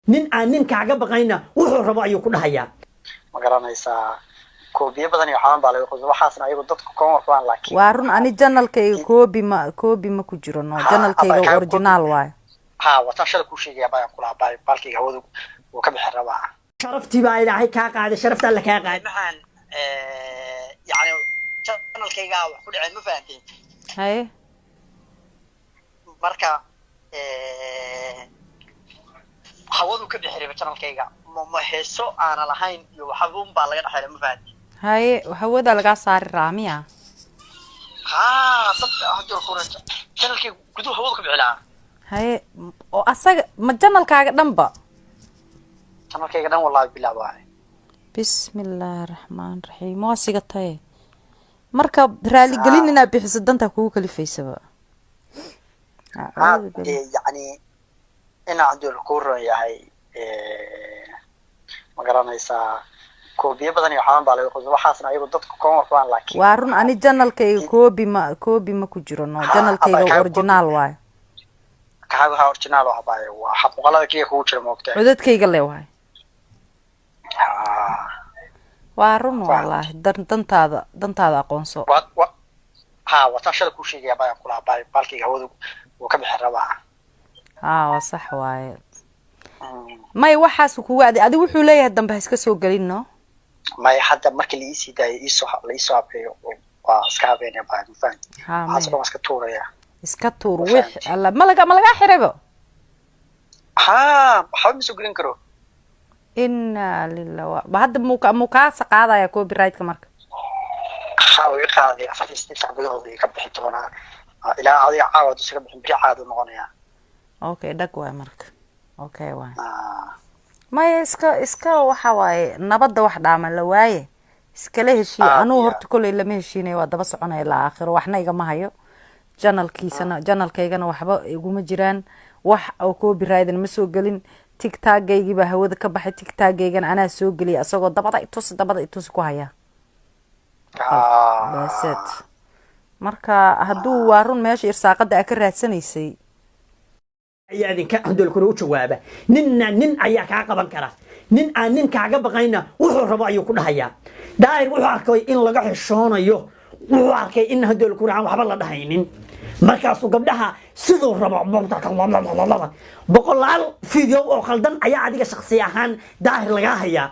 nin aan nin kaaga baqayna wuxuu rabo ayuu ku dhahayaa ma garanaysaa koobiye badan iyo waxaan baa laga qodo waxaasna ayagu dadku ka warfaan laakiin waa run ani channelkayga koobi ma ku jiro no channelkayga original waay watan shalay ku sheegaya baa kula baalkayga hawadu uu ka bixi rabaa sharaftii baa ilaahay kaa qaaday sharafta la kaa qaaday maxaan yani channelkayga wax ku dhacay ma fahanteen haye marka hawadu ka bixi rabay channelkayga ma heeso aan lahayn iyo waxba baa laga dhaxay ma fahanteen haye hawada laga saari raamiya dadka hadda ku raaca channelkayga gudu hawadu ka bixilaa haye oo asaga ma channelkaaga dhanba channelkayga dhan wallahi billaah waa bismillaahir rahmaanir rahiim waa sigatay marka raali gelin inaad bixiso danta kugu kalifaysaba yani ina hadda ku raayahay ma garanaysaa koobiye badan iyo waxaan baa laga qodo waxaasna ayagu dadku ka warfaan laakiin waa run ani channelkayga koobi ma ku jiro no channelkayga original waay kaaga original waa baa waxa boqolada kaliya ku jira moogtay codadkayga leeyahay waa run wallahi dantaada aqoonso watan shalay ku sheegaya baa kula baalkayga hawadu uu ka bixi rabaa waa sax waaye may waxaas kugu adi wuxuu leeyahay dambe iska soo galin no may hadda markii la isii daayay la isoo abeeyo waa iska habeenay baa mafaan asoo iska tuuraya iska tuur wix alla malaga xirebo waxa ma soo galin karo inna lillahi ba hadda muka saqaadaya copyright-ka marka way qaaday afariistii saacadood ka bixi doonaa ilaa adiga caawad iska bixin bixi caado noqonaya okay dag waay marka okay waay may iska waxa waaye nabadda wax dhaama la waaye iska la heshiyo anuu horta kulay lama heshiinay waa daba soconay ilaa aakhiro waxna igama hayo channelkaygana waxba iguma jiraan wax oo copyright ma soo galin TikTok-gaygi baa hawada ka baxay TikTok-gaygana anaa soo galiyay asagoo dabada itus ku haya baset marka hadduu waa run meesha irsaaqada ka raadsanaysay ayaa idinka hadal ku jawaaba nin ayaa kaa qaban kara nin aan nin kaaga baqayna wuxuu rabo ayuu ku dhahayaa daahir wuxuu arkay in laga xishoonayo wuxuu arkay in hadal ku waxba la dhahaynin markaasuu gabdhaha sidoo rabo boqolaal video oo khaldan ayaa adiga shakhsi ahaan daahir laga hayaa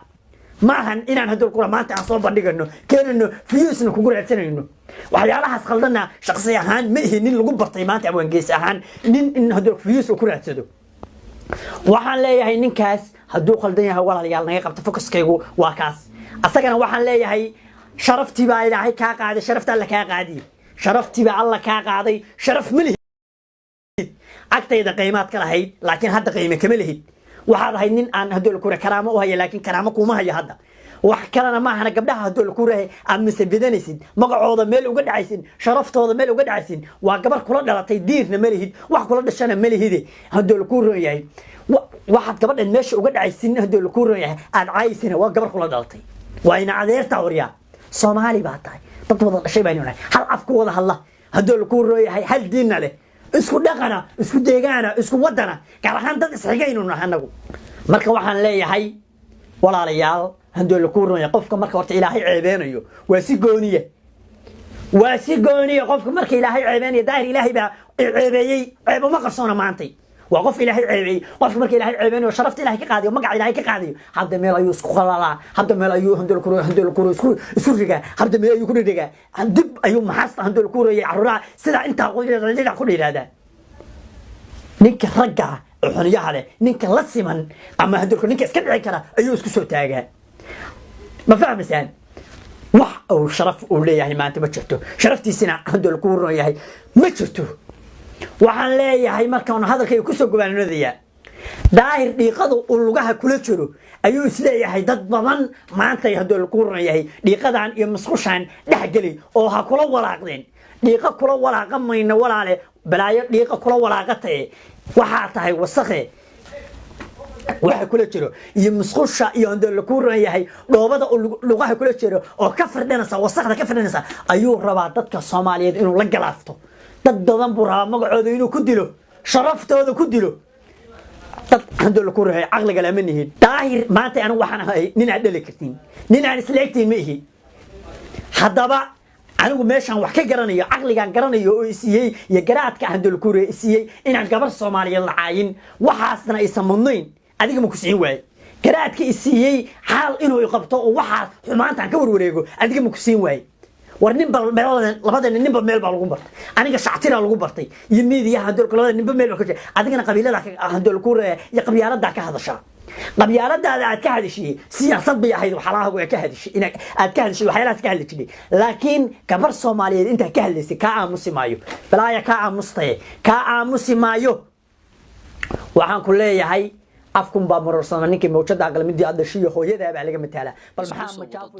ma ahan inaan hadal ku maanta aan soo bandhigano keenano viewsna kugu raadsanayno waxyaalahaas khaldana shakhsi ahaan ma ihi nin lagu bartay maanta abaan gees ahaan nin in hadal views ku raadsado waxaan leeyahay ninkaas hadduu khaldan yahay walaalayaal naga qabta focuskaygu waa kaas asagana waxaan leeyahay sharaftii baa ilaahay kaa qaaday sharafta alla kaa qaadiy sharaftii baa alla kaa qaaday sharaf ma lihid agtayda qiimaad ka lahayd laakiin hadda qiime kama lihid waxaad ahayd nin aan hadal ku karaamo u haya laakiin karaamo kuma hayo hadda wax kalena ma ahana gabdhaha hadal ku rahay aad misabidanaysid magacooda meel uga dhacaysid sharaftooda meel uga dhacaysid waa gabar kula dhalatay diirna ma lihid wax kula dhashana ma lihid hadal ku rahay waxaad gabadhan meesha uga dhacaysid hadal ku rahay aad caayisina waa gabar kula dhalatay waa ina adeerta wariya Soomaali baa tahay dad wada dhashay baa inuu hal af ku wada hadla hadal ku rahay hal diinna leh isku dhaqana isku deegaana isku wadana gaar ahaan dad isxigaynu nahay marka waxaan leeyahay walaalayaal hadal ku rahay qofka marka horta ilaahay ceebeenayo waa si gooniye qofka marka ilaahay ceebeenayo daahir ilaahay baa ceebeeyay ceebo ma qarsoona maantay waa qof ilaahay ceebeeyay qofka marka ilaahay ceebeenayo sharafta ilaahay ka qaadiyo magaca ilaahay ka qaadiyo hadda meel ayuu isku qalala hadda meel ayuu hadal ku isku riga hadda meel ayuu ku dhiga dib ayuu maxasta hadal ku rahay carruuraha sida inta qoyska ku dhiraada ninka ragga xuniyaha leh ninka la siman ama hadalku ninka iska dhici kara ayuu isku soo taagaa ma fahmaysan wax oo sharaf uu leeyahay maanta ma jirto sharaftiisina hadal ku rahay ma jirto waxaan leeyahay markaan hadalkayga ku soo gobaanadaya daahir dhiiqadu uu lugaha kula jiro ayuu isleeyahay dad badan maanta hadal ku rahay dhiiqadan iyo masqushan dhaxgali oo ha kula walaaqdeen dhiiqa kula walaaqamayna walaale balaayo dhiiqa kula walaaqatay waxa tahay wasakhe waxa kula jiro iyo musqusha iyo hadal ku rayahay dhoobada lugaha kula jiro oo ka firdhanaysa wasakhda ka firdhanaysa ayuu rabaa dadka Soomaaliyeed inuu la galaafto dad badan buu rabaa magacooda inuu ku dilo sharaftooda ku dilo dad handol ku rahay aqliga lama nihin daahir maanta anu waxaan ahay nin aad dhali kartiin nin aan isleegtiin ma ihi haddaba anigu meeshan wax ka garanayo aqligan garanayo oo isiyay iyo garaadka handol ku rahay isiyay inaan gabar Soomaaliyeed lacaayin waxaasna ay samadnayn adiga ma ku siin waay garaadka isiyay xaal inuu qabto oo waxa xumaantan ka warwareego adiga ma ku siin waay war nin bal labadan nin bal meel baa lagu bartay aniga shactira lagu bartay yimidiyaha handol labada nin bal meel ka jira adigana qabiilada handol ku rahay iyo qabiilada ka hadasha qabyaaladaada aad ka hadashay siyaasad bay ahayd waxalaahagu ay ka hadashay in aad ka hadashay waxyaalahaas ka hadashay laakiin gabar Soomaaliyeed inta ka hadlaysay ka aamusi maayo balaaya ka aamusi maayo waxaan ku leeyahay afkum baa marorsan ninkii mawjada aqal midii aad dhashay hooyada baa laga mataala bal maxaa ma jaafo